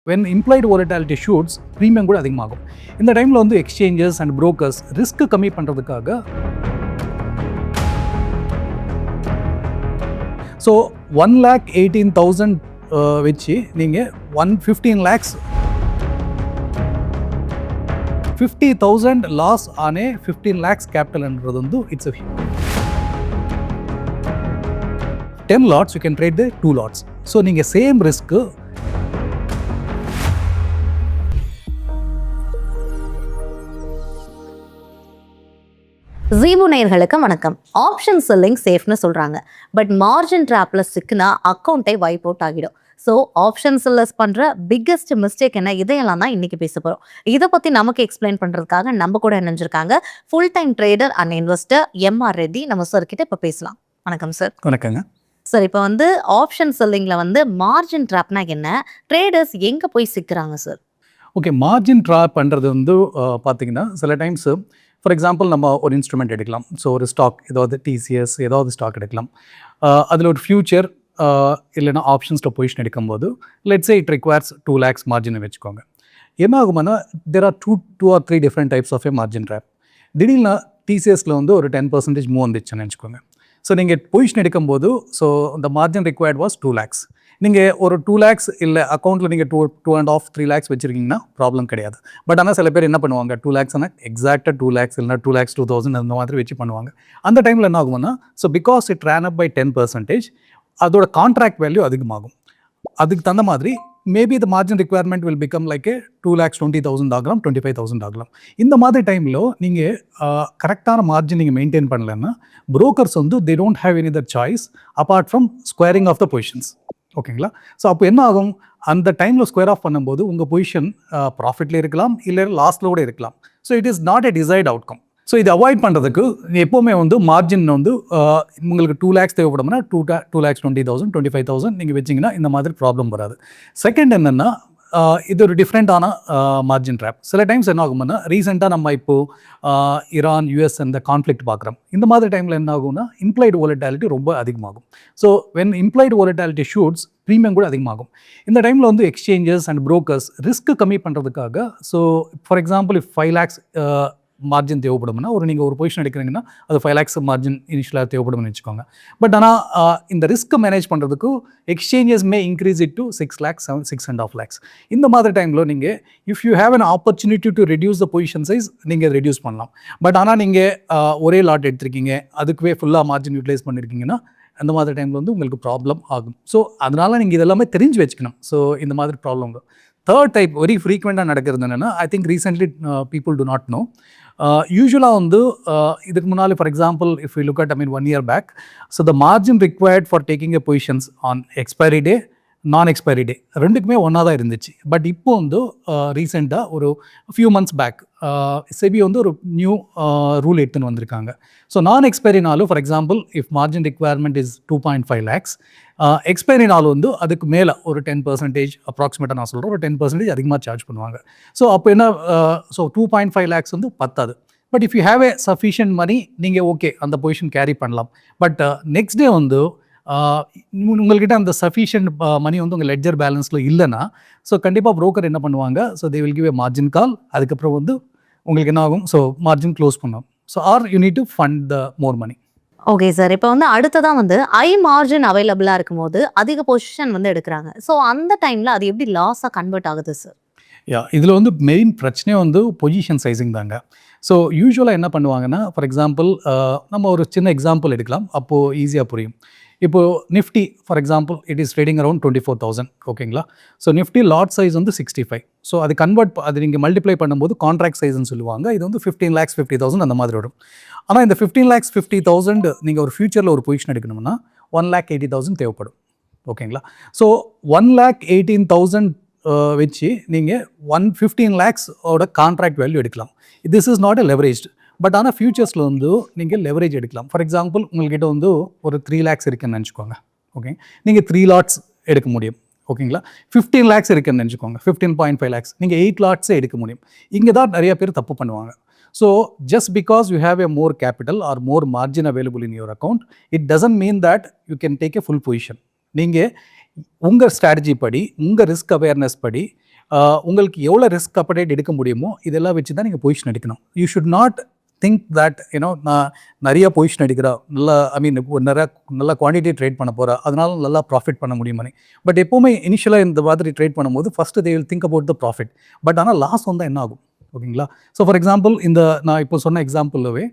when implied volatility shoots, premium கூட அதிகமாகும். இந்த டைமில் வந்து எக்ஸ்சேஞ்சஸ் அண்ட் brokers ரிஸ்க் கம்மி பண்ணுறதுக்காக ஸோ 1,18,000 வச்சு நீங்கள் 15 lakhs 50,000 லாஸ் ஆனே 15 lakhs கேபிட்டல்ன்றது வந்து it's a 10 lots you can trade the 2 lots. So நீங்கள் சேம் ரிஸ்க்கு Zebu நேயர்களுக்கு வணக்கம். ஆப்ஷன் செல்லிங் சேஃப்னு சொல்றாங்க. பட் மார்ஜின் ட்ராப்ல சிக்கினா அக்கௌண்ட்டை வைப் அவுட் ஆகிடும். ஸோ ஆப்ஷன் செல்லர்ஸ் பண்ற பிக்கெஸ்ட் மிஸ்டேக் என்ன, இதையெல்லாம் தான் இன்னைக்கு பேச போறோம். இதை பத்தி நமக்கு எக்ஸ்பிளைன் பண்றதுக்காக நம்ம கூட இணைஞ்சிருக்காங்க full time trader and investor MR Reddy. நம்ம சார் கிட்ட இப்போ பேசலாம். வணக்கம் சார். வணக்கங்க சார். இப்போ வந்து ஆப்ஷன் செல்லிங்ல வந்து மார்ஜின் ட்ராப்னா என்ன, ட்ரேடர்ஸ் எங்க போய் சிக்கிறாங்க சார்? ஓகே, மார்ஜின் ட்ராப் பண்ணுறது வந்து பார்த்தீங்கன்னா சில டைம்ஸ் ஃபார் எக்ஸாம்பிள் நம்ம ஒரு இன்ஸ்ட்ருமெண்ட் எடுக்கலாம். ஸோ ஒரு ஸ்டாக், ஏதாவது டிசிஎஸ் ஏதாவது ஸ்டாக் எடுக்கலாம். அதில் ஒரு ஃபியூச்சர் இல்லைனா ஆப்ஷன்ஸில் பொசிஷன் எடுக்கும்போது let's say it requires 2 lakhs மார்ஜினை வச்சுக்கோங்க. என்ன ஆகுமானா there are two or three different types of a margin drop. திடீர்னு டிசிஎஸில் வந்து ஒரு 10% மூவ் வந்துச்சுன்னு வச்சுக்கோங்க. ஸோ நீங்கள் பொசிஷன் எடுக்கும்போது ஸோ இந்த மார்ஜின் ரிக்வயர்ட் வாஸ் 2 lakhs. நீங்கள் ஒரு 2 lakhs இல்லை அக்கௌண்ட்டில் நீங்கள் 2.5 3 lakhs வச்சுருக்கீங்கன்னா ப்ராப்ளம் கிடையாது. பட் ஆனால் சில பேர் என்ன பண்ணுவாங்க, 2 lakhs ஆனால் எக்ஸாக்டாக 2 lakhs இல்லைனா 2 lakhs 2,000 அந்த மாதிரி வச்சு பண்ணுவாங்க. அந்த டைமில் என்ன ஆகும்னா so because it ran up by 10% அதோட கான்ட்ராக்ட் வேல்யூ அதிகமாகும். அதுக்கு தகுந்த மாதிரி maybe the margin requirement will become like 2,20,000 ஆகலாம், 25,000 ஆகலாம். இந்த மாதிரி டைமில் நீங்கள் கரெக்டான மார்ஜின் நீங்கள் மெயின்டைன் பண்ணலைன்னா brokers வந்து they don't have any other choice apart from squaring off the positions. ஓகேங்களா? ஸோ அப்போ என்ன ஆகும், அந்த டைமில் ஸ்கொயர் ஆஃப் பண்ணும்போது உங்கள் பொசிஷன் ப்ராஃபிட்டில் இருக்கலாம் இல்லை லாஸில் கூட இருக்கலாம். So it is not a decide outcome. So இதை அவாய்ட் பண்ணுறதுக்கு எப்போவுமே வந்து மார்ஜின் வந்து உங்களுக்கு 2 lakhs தேவைப்படும்னா 2,20,000 25,000 நீங்கள் வச்சிங்கன்னா இந்த மாதிரி ப்ராப்ளம் வராது. செகண்ட் என்னென்னா இது ஒரு டிஃப்ரெண்ட்டான மார்ஜின் ட்ராப். சில டைம்ஸ் என்ன ஆகும்னா ரீசெண்டாக நம்ம இப்போது ஈரான் யூஎஸ் அந்த கான்ஃப்ளிக்ட் பார்க்குறோம். இந்த மாதிரி டைமில் என்ன ஆகும்னா இம்ப்ளைடு volatility ரொம்ப அதிகமாகும். So when implied volatility shoots premium கூட அதிகமாகும். இந்த டைமில் வந்து எக்ஸ்சேஞ்சஸ் அண்ட் brokers ரிஸ்க் கம்மி பண்ணுறதுக்காக so for example 5 lakhs margin தேவைப்படும்னா நீங்கள் ஒரு பொசிஷன் எடுக்கிறீங்கன்னா அது 5 lakhs மார்ஜின் இனிஷியலாக தேவைப்படும்னு வச்சுக்கோங்க. பட் ஆனால் இந்த ரிஸ்க் மேனேஜ் பண்ணுறதுக்கு exchanges May increase it to 6 lakhs 6.5 lakhs. இந்த மாதிரி டைமில் நீங்கள் if you have an opportunity to reduce the position size நீங்கள் ரெடியூஸ் பண்ணலாம். பட் ஆனால் நீங்கள் ஒரே லாட் எடுத்திருக்கீங்க, அதுக்குவே ஃபுல்லாக மார்ஜின் யூட்டிலைஸ் பண்ணியிருக்கீங்கன்னா அந்த மாதிரி டைமில் வந்து உங்களுக்கு ப்ராப்ளம் ஆகும். ஸோ அதனால் நீங்கள் இதெல்லாமே தெரிஞ்சு வச்சுக்கணும். ஸோ இந்த மாதிரி ப்ராப்ளம். தேர்ட் டைப் வெரி ஃப்ரீக்வெண்ட்டாக நடக்கிறது என்னென்னா I think recently people do not know. யூஸ்வலாக வந்து இதுக்கு முன்னாடி for example if you look at 1 year back so the margin required for taking a positions on expiry day non expiry டே ரெண்டுக்குமே ஒன்றா தான் இருந்துச்சு. பட் இப்போ வந்து ரீசெண்டாக ஒரு ஃபியூ மந்த்ஸ் பேக் செபி வந்து ஒரு நியூ ரூல் எடுத்துன்னு வந்திருக்காங்க. ஸோ நான் எக்ஸ்பைரினாலும் for example if margin requirement is 2.5 lakhs எக்ஸ்பைரினாலும் வந்து அதுக்கு மேலே ஒரு 10% அப்ராக்சிமேட்டாக நான் சொல்கிறேன் ஒரு 10% அதிகமாக சார்ஜ் பண்ணுவாங்க. ஸோ அப்போ என்ன ஸோ 2.5 lakhs வந்து பத்தாது. But if you have a sufficient money நீங்கள் ஓகே அந்த பொசிஷன் கேரி பண்ணலாம். பட் நெக்ஸ்ட் டே வந்து உங்கள்கிட்ட அந்த சஃபிஷியன்ட் மணி வந்து உங்கள் லெட்ஜர் பேலன்ஸில் இல்லைன்னா ஸோ கண்டிப்பாக ப்ரோக்கர் என்ன பண்ணுவாங்க, so they will give a margin call. அதுக்கப்புறம் வந்து உங்களுக்கு என்ன ஆகும், ஸோ மார்ஜின் க்ளோஸ் பண்ணும். So are you need to fund the more money. Okay sir. இப்போ வந்து அடுத்ததான் வந்து மார்ஜின் அவைலபிளாக இருக்கும்போது அதிக பொசிஷன் வந்து எடுக்கிறாங்க. ஸோ அந்த டைமில் அது எப்படி லாஸாக கன்வெர்ட் ஆகுது சார்? இதில் வந்து மெயின் பிரச்சனையே வந்து பொசிஷன் சைஸிங் தாங்க. ஸோ யூஸ்வலாக என்ன பண்ணுவாங்கன்னா ஃபார் எக்ஸாம்பிள் நம்ம ஒரு சின்ன எக்ஸாம்பிள் எடுக்கலாம், அப்போது ஈஸியாக புரியும். இப்போது Nifty for example it is trading around 24,000. ஓகேங்களா? ஸோ நிஃப்டி லாட் சைஸ் வந்து 65. ஸோ அது அது நீங்கள் மல்டிப்ளை பண்ணும்போது கான்ட்ராக்ட் சைஸ்ன்னு சொல்லுவாங்க. இது வந்து 15 lakhs 50,000 அந்த மாதிரி வரும். ஆனால் இந்த 15 lakhs 50,000 நீங்கள் ஒரு ஃபியூச்சரில் ஒரு பொசிஷன் எடுக்கணும்னா 1,80,000 தேவைப்படும். ஓகேங்களா? ஸோ 1,18,000 வச்சு நீங்கள் 15 lakhs ஓட கான்ட்ராக்ட் வேல்யூ எடுக்கலாம். This is not a leveraged. But ஆனால் ஃபியூச்சர்ஸில் வந்து நீங்கள் லெவரேஜ் எடுக்கலாம். ஃபார் எக்ஸாம்பிள் உங்கள்கிட்ட வந்து ஒரு 3 lakhs இருக்குன்னு நினச்சிக்கோங்க. ஓகே, நீங்கள் 3 lots எடுக்க முடியும். ஓகேங்களா? 15 lakhs இருக்குன்னு நினச்சிக்கோங்க, 15.5 lakhs நீங்கள் 8 lots எடுக்க முடியும். இங்கே தான் நிறைய பேர் தப்பு பண்ணுவாங்க. So just because you have a more capital or more margin available in your account it doesn't mean that you can take a full position. நீங்கள் உங்கள் ஸ்ட்ராட்டஜி படி உங்கள் ரிஸ்க் அவேர்னஸ் படி உங்களுக்கு எவ்வளோ ரிஸ்க் அப்படேட் எடுக்க முடியுமோ இதெல்லாம் வச்சு தான் நீங்கள் பொசிஷன் எடுக்கணும். You should not think that நான் நிறைய பொசிஷன் எடுக்கிறேன், நல்லா நல்லா குவான்டிட்டி ட்ரேட் பண்ண போகிறேன், அதனால நல்லா ப்ராஃபிட் பண்ண முடியுமானே. பட் எப்போவுமே இனிஷியலாக இந்த மாதிரி ட்ரேட் பண்ணும்போது first they will think about the profit. But ஆனால் லாஸ் வந்தால் என்ன ஆகும், ஓகேங்களா? ஸோ ஃபார் எக்ஸாம்பிள் நான் இப்போ சொன்ன எக்ஸாம்பிளவே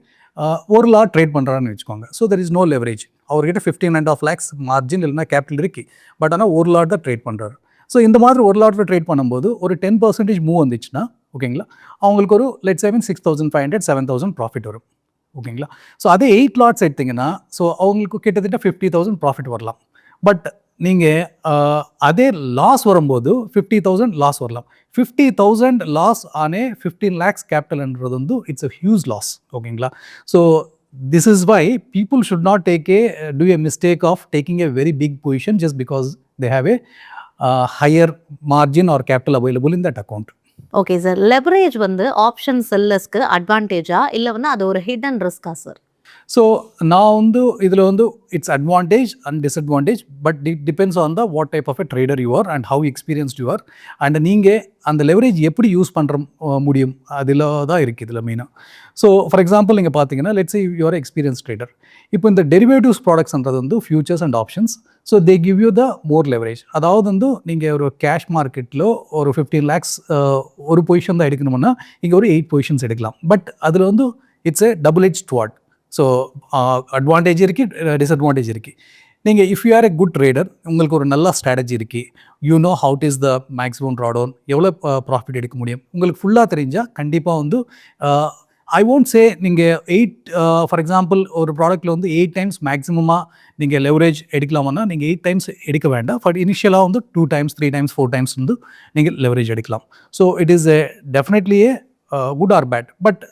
ஒரு லாட் ட்ரேட் பண்ணுறான்னு வச்சுக்கோங்க. So there is no leverage. அவர்கிட்ட 15.5 lakhs மார்ஜின் இல்லைனா கேபிட்டல் இருக்கு, பட் ஆனால் ஒரு லாட் தான் ட்ரேட் பண்ணுறாரு. ஸோ இந்த மாதிரி ஒரு லாட்டில் ட்ரேட் பண்ணும்போது ஒரு 10% மூவ் வந்துச்சுன்னா, ஓகேங்களா, அவங்களுக்கு ஒரு லெட்ஸ் சே 6,500 7,000 ப்ராஃபிட் வரும், ஓகேங்களா? ஸோ அதே 8 லாட்ஸ் எடுத்திங்கன்னா ஸோ அவங்களுக்கு கிட்டத்தட்ட 50,000 ப்ராஃபிட் வரலாம். பட் நீங்கள் அதே லாஸ் வரும்போது 50,000 லாஸ் வரலாம். 50,000 லாஸ் ஆனே 15 lakhs கேபிட்டல்ன்றது வந்து இட்ஸ் அ ஹியூஜ் லாஸ், ஓகேங்களா? So this is why people should not do a mistake of taking a very big position just because they have a higher margin or capital available in that account. Okay sir, leverage வந்து option செல்லர்ஸ்க்கு அட்வான்டேஜா இல்லை வந்து அது ஒரு hidden ரிஸ்கா sir? So நான் வந்து இதில் வந்து it's advantage and disadvantage, but it depends on the what type of a trader you are and how experienced you are, and நீங்கள் அந்த லெவரேஜ் எப்படி யூஸ் பண்ணுற முடியும் அதில் தான் இருக்குது இதில் மெயினாக. ஸோ ஃபார் எக்ஸாம்பிள் நீங்கள் பார்த்தீங்கன்னா let's say you are experience trader. இப்போ இந்த டெரிவேட்டிவ்ஸ் ப்ராடக்ட்ஸ்ன்றது வந்து futures and options. So they give you the more leverage. அதாவது வந்து நீங்கள் ஒரு கேஷ் மார்க்கெட்டில் ஒரு 15 lakhs ஒரு பொசிஷன் தான் எடுக்கணும்னா இங்கே ஒரு 8 பொசிஷன்ஸ் எடுக்கலாம். பட் அதில் வந்து it's a double edge sword. So advantage இருக்குது, டிஸ்அட்வான்டேஜ் இருக்குது. நீங்கள் if you are a good trader, உங்களுக்கு ஒரு நல்ல ஸ்ட்ராட்டஜி இருக்குது, you know how it is the maximum drawdown, எவ்வளோ ப்ராஃபிட் எடுக்க முடியும் உங்களுக்கு ஃபுல்லாக தெரிஞ்சால் கண்டிப்பாக வந்து ஐ ஒன்ட் சே நீங்கள் 8 ஃபார் எக்ஸாம்பிள் ஒரு ப்ராடக்ட்டில் வந்து 8 times மேக்ஸிமமாக நீங்கள் லெவரேஜ் எடுக்கலாம்னா நீங்கள் 8 times எடுக்க வேண்டாம். பட் இனிஷியலாக வந்து 2 times 3 times 4 times வந்து நீங்கள் லெவரேஜ் எடுக்கலாம். So it is definitely a good or bad. But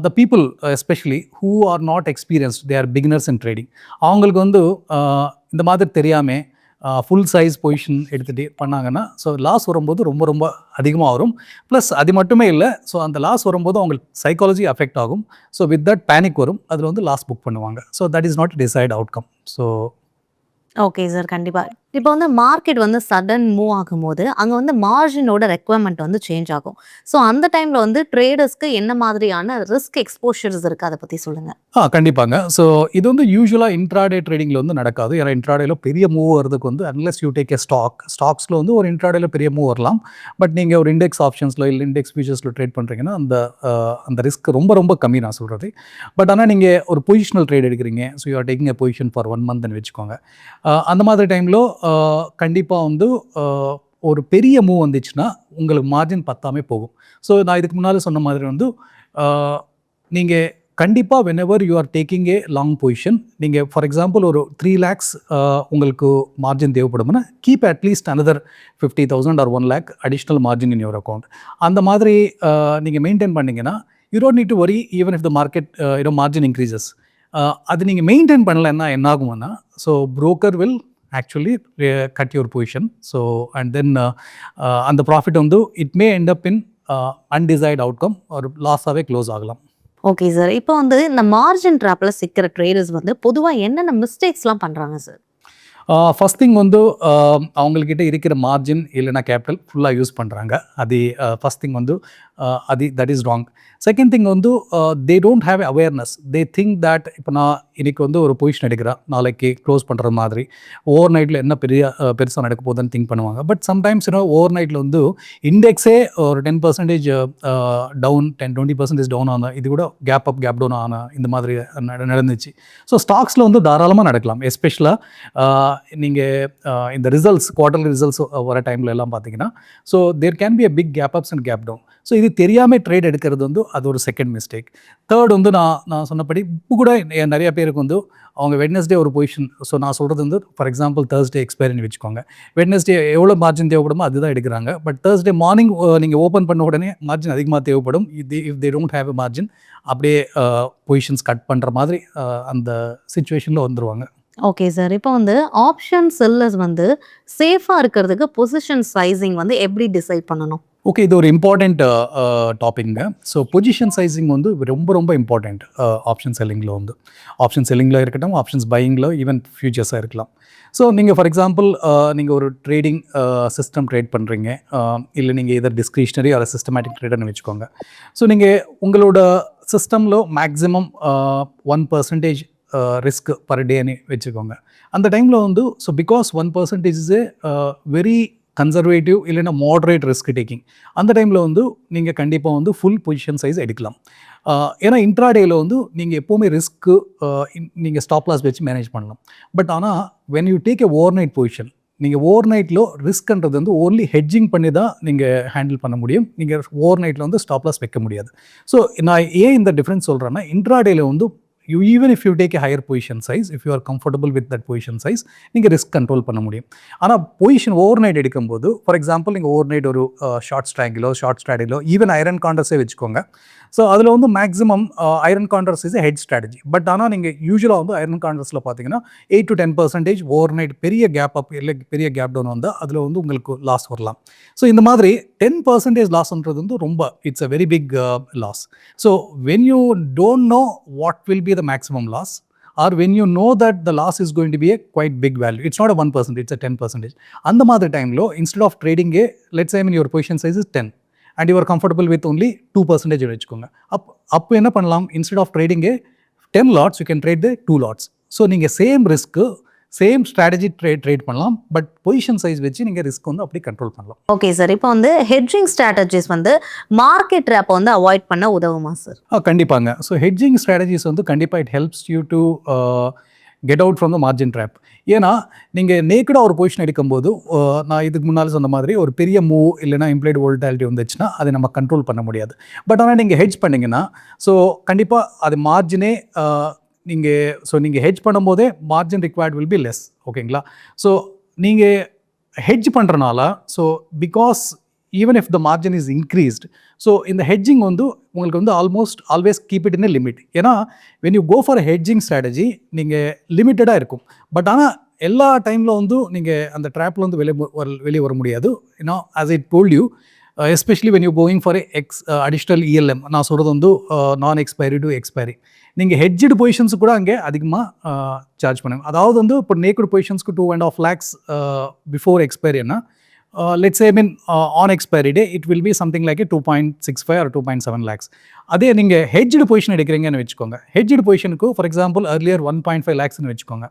the people especially who are not experienced, they are beginners in trading, அவங்களுக்கு வந்து இந்த மாதிரி தெரியாமல் ஃபுல் சைஸ் பொசிஷன் எடுத்துகிட்டு பண்ணாங்கன்னா ஸோ லாஸ் வரும்போது ரொம்ப ரொம்ப அதிகமாக வரும். ப்ளஸ் அது மட்டுமே இல்லை, ஸோ அந்த லாஸ் வரும்போது அவங்களுக்கு சைக்காலஜி அஃபெக்ட் ஆகும். ஸோ வித் தட் பேனிக் வரும், அதில் வந்து லாஸ் புக் பண்ணுவாங்க. So that is not decide outcome. So okay sir, கண்டிப்பாக. இப்போ வந்து மார்க்கெட் வந்து சடன் மூவ் ஆகும்போது அங்கே வந்து மார்ஜினோட ரெக்குவயர்மெண்ட் வந்து சேஞ்ச் ஆகும். ஸோ அந்த டைமில் வந்து ட்ரேடர்ஸ்க்கு என்ன மாதிரியான ரிஸ்க் எக்ஸ்போஷர்ஸ் இருக்குது, அதை பற்றி சொல்லுங்கள். கண்டிப்பாங்க. ஸோ இது வந்து யூஸ்வலாக இன்ட்ராடே ட்ரேடிங்கில் வந்து நடக்காது. ஏன்னா இன்ட்ராடேல பெரிய மூவ் வரதுக்கு வந்து அன்லெஸ் யூ டேக் ஏ ஸ்டாக்ஸில் வந்து ஒரு இன்ட்ராடேல பெரிய மூவ் வரலாம். பட் நீங்கள் ஒரு இண்டெக்ஸ் ஆப்ஷன்ஸில் இல்லை இண்டெக்ஸ் ஃபியூச்சர்ஸில் ட்ரேட் பண்ணுறீங்கன்னா அந்த ரிஸ்க் ரொம்ப ரொம்ப கம்மி நான் சொல்கிறது. பட் ஆனால் நீங்கள் ஒரு பொசிஷனல் ட்ரேட் எடுக்கிறீங்க, so you are taking a position for 1 monthன்னு வச்சுக்கோங்க. அந்த மாதிரி டைமில் கண்டிப்பாக வந்து ஒரு பெரிய மூவ் வந்துச்சுன்னா உங்களுக்கு மார்ஜின் பத்தாமே போகும். ஸோ நான் இதுக்கு முன்னால் சொன்ன மாதிரி வந்து நீங்கள் கண்டிப்பாக whenever you are taking a long position, நீங்கள் ஃபார் எக்ஸாம்பிள் ஒரு 3 lakhs உங்களுக்கு மார்ஜின் தேவைப்படும்னா keep at least another 50,000 or 1 lakh additional margin in your account. அந்த மாதிரி நீங்கள் மெயின்டைன் பண்ணிங்கன்னா you don't need to worry even if the market margin increases. அது நீங்கள் மெயின்டைன் பண்ணலைன்னா என்ன ஆகும்னா so broker will actually cut your position. So and then அந்த ப்ராஃபிட் வந்து it may end up in undesired outcome ஒரு லாஸாகவே close ஆகலாம். Okay sir, இப்போ வந்து இந்த மார்ஜின் ட்ராப்பில் சிக்கிற ட்ரேடர்ஸ் வந்து பொதுவாக என்னென்ன மிஸ்டேக்ஸ்லாம் பண்ணுறாங்க சார்? ஃபஸ்ட் திங் வந்து அவங்கக்கிட்ட இருக்கிற மார்ஜின் இல்லைனா கேபிட்டல் ஃபுல்லாக யூஸ் பண்ணுறாங்க. அது ஃபஸ்ட் திங் வந்து that is wrong. Second thing வந்து they don't have awareness. They think that இப்போ நான் இன்றைக்கி வந்து ஒரு பொசிஷன் எடுக்கிறேன், நாளைக்கு க்ளோஸ் பண்ணுற மாதிரி ஓவர் நைட்டில் என்ன பெருசாக நடக்க போகுதுன்னு திங்க் பண்ணுவாங்க. பட் சம்டைம்ஸ் ஓவர் நைட்டில் வந்து இண்டெக்ஸே ஒரு 10% டவுன் 10-20% டவுன் ஆன, இது கூட கேப் அப் கேப் டவுன் ஆன இந்த மாதிரி நடந்துச்சு. ஸோ ஸ்டாக்ஸில் வந்து தாராளமாக நடக்கலாம். எஸ்பெஷலாக நீங்கள் இந்த ரிசல்ட்ஸ் குவார்டர்லி ரிசல்ட்ஸ் வர டைமில் எல்லாம் பார்த்தீங்கன்னா so there can be a big gap ups and gap down. So இது தெரியாமல் ட்ரேட் எடுக்கிறது வந்து அது ஒரு செகண்ட் மிஸ்டேக். தேர்ட் வந்து நான் சொன்னபடி இப்போ கூட நிறைய பேருக்கு வந்து அவங்க வெட்னஸ்டே ஒரு பொசிஷன், ஸோ நான் சொல்கிறது வந்து ஃபார் எக்ஸாம்பிள் தேர்ஸ்டே எக்ஸ்பைரின்னு வச்சுக்கோங்க. வெட்னஸ்டே எவ்வளோ மார்ஜின் தேவைப்படுமோ அதுதான் எடுக்கிறாங்க. பட் தேர்ஸ்டே மார்னிங் நீங்கள் ஓப்பன் பண்ண உடனே மார்ஜின் அதிகமாக தேவைப்படும். If they don't have a margin அப்படியே பொசிஷன்ஸ் கட் பண்ணுற மாதிரி அந்த சிச்சுவேஷனில் வந்துடுவாங்க. ஓகே சார், இப்போ வந்து ஆப்ஷன் செல்லர்ஸ் வந்து சேஃபாக இருக்கிறதுக்கு பொசிஷன் சைஸிங் வந்து எப்படி டிசைட் பண்ணணும்? ஓகே, இது ஒரு இம்பார்ட்டண்ட் டாபிக்ங்க. ஸோ பொசிஷன் சைசிங் வந்து ரொம்ப ரொம்ப இம்பார்ட்டண்ட் ஆப்ஷன் செல்லிங்கில் வந்து. ஆப்ஷன் செல்லிங்கில் இருக்கட்டும், ஆப்ஷன்ஸ் பையிங்கில், ஈவன் ஃபியூச்சர்ஸாக இருக்கலாம். ஸோ நீங்கள் ஃபார் எக்ஸாம்பிள் நீங்கள் ஒரு ட்ரேடிங் சிஸ்டம் ட்ரேட் பண்ணுறீங்க, இல்லை நீங்கள் எதர் டிஸ்கிரிஷனரி ஆர் சிஸ்டமேட்டிக் ட்ரேடர்னு வச்சுக்கோங்க. ஸோ நீங்கள் உங்களோட சிஸ்டமில் மேக்ஸிமம் 1% ரிஸ்க் பர் டேன்னு வச்சுக்கோங்க. அந்த டைமில் வந்து so because 1% is a very conservative இல்லைன்னா மாடரேட் ரிஸ்க் டேக்கிங். அந்த டைமில் வந்து நீங்கள் கண்டிப்பாக வந்து ஃபுல் பொசிஷன் சைஸ் எடுக்கலாம். ஏன்னா இன்ட்ராடேயில் வந்து நீங்கள் எப்போவுமே ரிஸ்க்கு நீங்கள் ஸ்டாப் லாஸ் வச்சு மேனேஜ் பண்ணலாம். பட் ஆனால் when you take a over night position, நீங்கள் ஓவர் நைட்டில் ரிஸ்க்ன்றது வந்து ஓன்லி ஹெட்ஜிங் பண்ணி தான் நீங்கள் ஹேண்டில் பண்ண முடியும். நீங்கள் ஓவர் நைட்டில் வந்து ஸ்டாப் லாஸ் வைக்க முடியாது. ஸோ நான் ஏன் இந்த டிஃப்ரென்ஸ் சொல்கிறேன்னா, இன்ட்ராடேயில் வந்து even if you take a higher position size, if you are comfortable with that position size, நீங்கள் ரிஸ்க் கண்ட்ரோல் பண்ண முடியும். ஆனால் பொசிஷன் ஓவர் நைட் எடுக்கும்போது, ஃபார் எக்ஸாம்பிள் நீங்கள் ஓவர் நைட் ஒரு ஷார்ட் ஸ்ட்ராங்கிலோ ஷார்ட் ஸ்ட்ராட்டஜிலோ ஈவன் ஐரன் கான்ட்ரஸே வச்சுக்கோங்க. ஸோ அதில் வந்து maximum iron கான்ட்ரஸ் is head strategy. But ஆனால் நீங்கள் யூஸ்வலாக வந்து ஐரன் கான்ட்ரஸில் பார்த்தீங்கன்னா 8 to 10% ஓவர் நைட் பெரிய கேப் அப் இல்லை பெரிய கேப் டவுன் வந்தால் அதில் வந்து உங்களுக்கு லாஸ் வரலாம். ஸோ இந்த மாதிரி 10% லாஸ்ன்றது வந்து ரொம்ப it's a very big loss. So when you don't know what will be the maximum loss, or when you know that the loss is going to be a quite big value, it's not a 1%, it's a 10%. அந்த மாதிரி டைம்ல instead of trading a, let's say I mean your position size is 10 and you are comfortable with only 2% வச்சுக்கோங்க. அப்போ என்ன பண்ணலாம், instead of trading a 10 lots you can trade the 2 lots. So நீங்கள் same risk same strategy trade பண்ணலாம், but position size வச்சு நீங்கள் risk வந்து அப்படி கண்ட்ரோல் பண்ணலாம். ஓகே சார், இப்போ வந்து ஹெட்ஜிங் ஸ்ட்ராட்டஜிஸ் வந்து மார்க்கெட் ட்ராப்பை வந்து அவாய்ட் பண்ண உதவுமா சார்? கண்டிப்பாங்க. ஸோ ஹெட்ஜிங் ஸ்ட்ராட்டஜிஸ் வந்து கண்டிப்பாக it helps you to get out from the margin drop. ஏன்னா நீங்கள் நேக்கடாக ஒரு பொசிஷன் எடுக்கும்போது, நான் இதுக்கு முன்னால் சொன்ன மாதிரி ஒரு பெரிய மூவ் இல்லைனா இம்ப்ளைடு வோல்டாலிட்டி வந்துச்சுன்னா அதை நம்ம கண்ட்ரோல் பண்ண முடியாது. பட் ஆனால் நீங்கள் ஹெட்ஜ் பண்ணிங்கன்னா ஸோ கண்டிப்பாக அது மார்ஜினே நீங்கள் ஹெட்ஜ் பண்ணும்போதே margin required will be less. ஓகேங்களா? ஸோ நீங்கள் ஹெட்ஜ் பண்ணுறனால so because even if the margin is increased, so இந்த ஹெட்ஜிங் வந்து உங்களுக்கு வந்து almost always keep it in a limit. ஏன்னா when you go for hedging strategy நீங்கள் லிமிட்டடாக இருக்கும். பட் ஆனால் எல்லா டைமில் வந்து நீங்கள் அந்த ட்ராப்பில் வந்து வெளியே வர முடியாது. ஏன்னா as I told you, especially when you going for additional ELM, நான் சொல்கிறது வந்து நான் எக்ஸ்பைரி டு எக்ஸ்பைரி, நீங்கள் ஹெட்ஜ்டு பொசிஷன்ஸு கூட அங்கே அதிகமாக சார்ஜ் பண்ணுங்க. அதாவது வந்து இப்போ நேக்கட் பொசிஷன்ஸ்க்கு 2.5 lakhs பிஃபோர் எக்ஸ்பைரின்னா, let's say I mean on expiry day it will be something like a 2.65 or 2.7 lakhs. அதே நீங்கள் ஹெட்ஜ்டு பொசிஷன் எடுக்கிறீங்கன்னு வச்சுக்கோங்க, ஹெட்ஜ்டு பொசிஷனுக்கு ஃபார் எக்ஸாம்பிள் earlier 1.5 lakhsன்னு வச்சுக்கோங்க,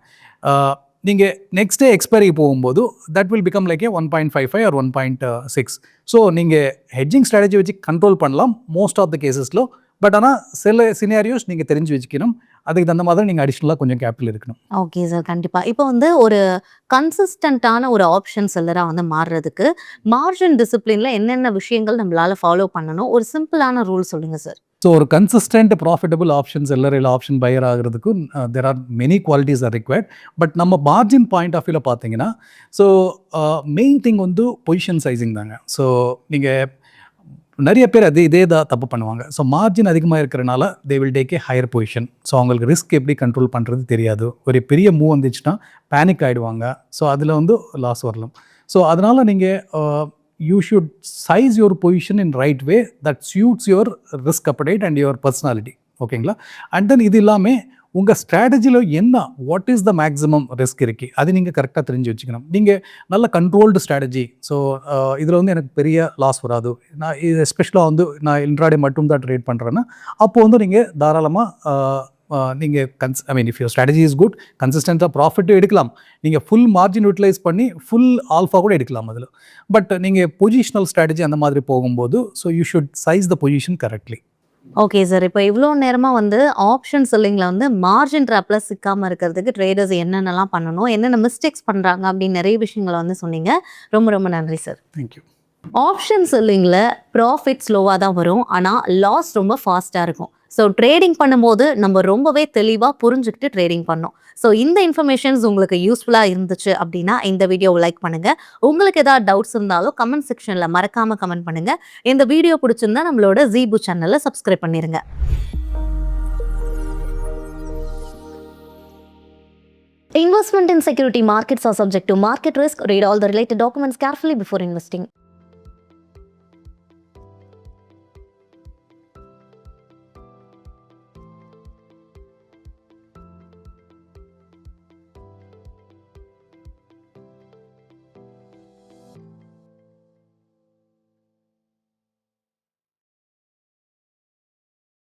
நீங்கள் நெக்ஸ்ட் டே எக்ஸ்பைரி போகும்போது that will become like A 1.55 or 1.6. So நீங்கள் hedging strategy வச்சு control பண்ணலாம் மோஸ்ட் ஆஃப் த கேசஸில். பட் ஆனால் சில சினாரியோஸ் நீங்கள் தெரிஞ்சு வச்சுக்கணும், அதுக்கு தகுந்த மாதிரி நீங்கள் அடிஷ்னலாக கொஞ்சம் கேபிட்டல் இருக்கணும். ஓகே சார், கண்டிப்பாக. இப்போ வந்து ஒரு கன்சிஸ்டண்ட்டான ஒரு ஆப்ஷன் செல்லராக வந்து மாறுறதுக்கு மார்ஜின் டிசிப்ளினில் என்னென்ன விஷயங்கள் நம்மளால் ஃபாலோ பண்ணணும், ஒரு சிம்பிளான ரூல் சொல்லுங்கள் சார். ஸோ ஒரு கன்சிஸ்டன்ட் ப்ராஃபிட்டபிள் ஆப்ஷன் செல்லர் இல்லை ஆப்ஷன் பையர் ஆகிறதுக்கு there are many qualities R required. But நம்ம மார்ஜின் பாயிண்ட் ஆஃப் வியூவில் பார்த்தீங்கன்னா, ஸோ மெயின் திங் வந்து பொசிஷன் சைஸிங் தாங்க. ஸோ நீங்கள் நிறைய பேர் இதே தான் தப்பு பண்ணுவாங்க. ஸோ மார்ஜின் அதிகமாக இருக்கிறனால they will take a higher position. So அவங்களுக்கு ரிஸ்க் எப்படி கண்ட்ரோல் பண்ணுறது தெரியாது, ஒரு பெரிய மூவ் வந்துச்சுன்னா பேனிக் ஆகிடுவாங்க. ஸோ அதில் வந்து லாஸ் வரலாம். ஸோ அதனால் நீங்கள் you should size your position in right way that suits your risk appetite and your personality. ஓகேங்களா? அண்ட் தென் இது இல்லாமல் உங்கள் ஸ்ட்ராட்டஜியில் என்ன what is the maximum risk இருக்குது அது நீங்கள் கரெக்டாக தெரிஞ்சு வச்சுக்கணும். நீங்கள் நல்ல கண்ட்ரோல்டு ஸ்ட்ராட்டஜி, ஸோ இதில் வந்து எனக்கு பெரிய லாஸ் வராது, நான் இது எஸ்பெஷலாக வந்து நான் இன்ட்ராடே மட்டும் தான் ட்ரேட் பண்ணுறேன்னா அப்போது வந்து நீங்கள் தாராளமாக நீங்கள் I mean if your strategy is good, கன்சிஸ்டண்ட்டாக ப்ராஃபிட்டும் எடுக்கலாம், நீங்கள் ஃபுல் மார்ஜின் யூட்டிலைஸ் பண்ணி ஃபுல் ஆல்ஃபா கூட எடுக்கலாம் அதில். பட் நீங்கள் பொசிஷனல் ஸ்ட்ராட்டஜி அந்த மாதிரி போகும்போது so you should size the position correctly. Okay sir, இப்போ இவ்வளோ நேரமாக வந்து ஆப்ஷன் செல்லிங்கில் வந்து மார்ஜின் ட்ராப்பில் சிக்காமல் இருக்கிறதுக்கு ட்ரேடர்ஸ் என்னென்னலாம் பண்ணணும், என்னென்ன மிஸ்டேக்ஸ் பண்ணுறாங்க அப்படின்னு நிறைய விஷயங்களை வந்து சொன்னீங்க. ரொம்ப ரொம்ப நன்றி சார். தேங்க்யூ. ஆப்ஷன் செல்லிங்கில் ப்ராஃபிட் ஸ்லோவாக தான் வரும், ஆனால் லாஸ் ரொம்ப ஃபாஸ்ட்டாக இருக்கும். ஸோ ட்ரேடிங் பண்ணும்போது நம்ம ரொம்பவே தெளிவாக புரிஞ்சுக்கிட்டு ட்ரேடிங் பண்ணோம். ஸோ இந்த இன்ஃபர்மேஷன்ஸ் உங்களுக்கு யூஸ்ஃபுல்லாக இருந்துச்சு அப்படின்னா இந்த வீடியோவை லைக் பண்ணுங்கள். உங்களுக்கு ஏதாவது டவுட்ஸ் இருந்தாலும் கமெண்ட் செக்ஷனில் மறக்காமல் கமெண்ட் பண்ணுங்கள். இந்த வீடியோ பிடிச்சிருந்தா நம்மளோட Zebu சேனலை சப்ஸ்கிரைப் பண்ணிடுங்க. Investment in security markets are subject to market risk. Read all the related documents carefully before investing.